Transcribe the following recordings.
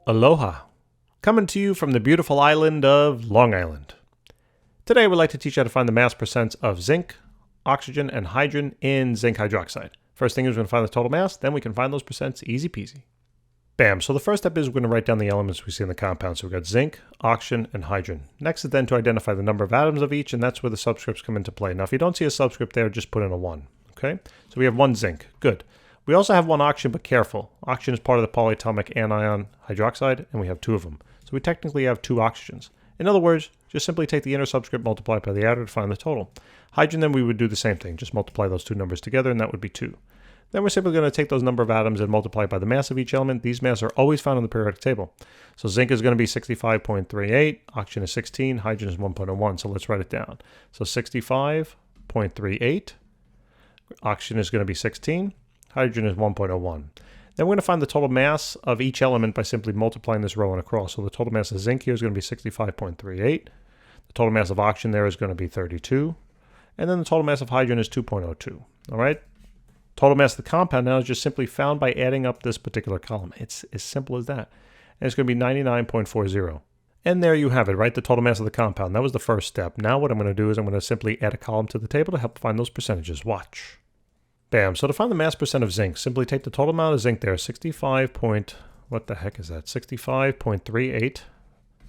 Aloha, coming to you from the beautiful island of Long Island. Today we'd like to teach you how to find the mass percents of zinc, oxygen, and hydrogen in zinc hydroxide. First thing is we're going to find the total mass, then we can find those percents easy peasy. Bam, so the first step is we're going to write down the elements we see in the compound. So we've got zinc, oxygen, and hydrogen. Next is then to identify the number of atoms of each, and that's where the subscripts come into play. Now if you don't see a subscript there, just put in a 1. Okay, so we have 1 zinc, good. We also have 1 oxygen, but careful. Oxygen is part of the polyatomic anion hydroxide, and we have 2 of them. So we technically have 2 oxygens. In other words, just simply take the inner subscript, multiply it by the outer to find the total. Hydrogen, then we would do the same thing. Just multiply those 2 numbers together, and that would be 2. Then we're simply going to take those number of atoms and multiply it by the mass of each element. These masses are always found on the periodic table. So zinc is going to be 65.38, oxygen is 16, hydrogen is 1.01. So let's write it down. So 65.38, oxygen is going to be 16. Hydrogen is 1.01. Then we're going to find the total mass of each element by simply multiplying this row and across. So the total mass of zinc here is going to be 65.38. The total mass of oxygen there is going to be 32. And then the total mass of hydrogen is 2.02. All right? Total mass of the compound now is just simply found by adding up this particular column. It's as simple as that. And it's going to be 99.40. And there you have it, right? The total mass of the compound. That was the first step. Now what I'm going to do is I'm going to simply add a column to the table to help find those percentages. Watch. Bam. So to find the mass percent of zinc, simply take the total amount of zinc there, 65.38,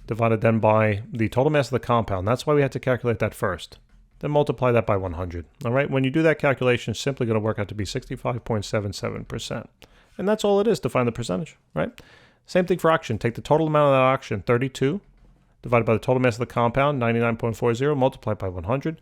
divided then by the total mass of the compound. That's why we had to calculate that first. Then multiply that by 100. All right. When you do that calculation, it's simply going to work out to be 65.77%. And that's all it is to find the percentage, right? Same thing for oxygen. Take the total amount of that oxygen, 32, divided by the total mass of the compound, 99.40, multiply by 100.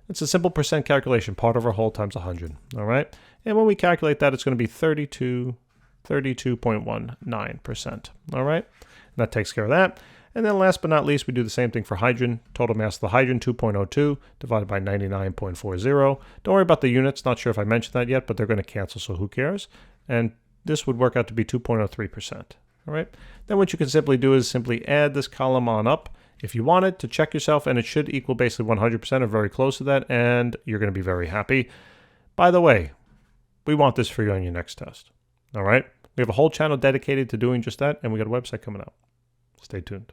It's a simple percent calculation, part over whole times 100, all right? And when we calculate that, it's going to be 32.19%, all right? And that takes care of that. And then last but not least, we do the same thing for hydrogen. Total mass of the hydrogen, 2.02, divided by 99.40. Don't worry about the units. Not sure if I mentioned that yet, but they're going to cancel, so who cares? And this would work out to be 2.03%, all right? Then what you can simply do is simply add this column on up if you want it to check yourself, and it should equal basically 100% or very close to that, and you're going to be very happy. By the way, we want this for you on your next test. All right? We have a whole channel dedicated to doing just that, and we got a website coming out. Stay tuned.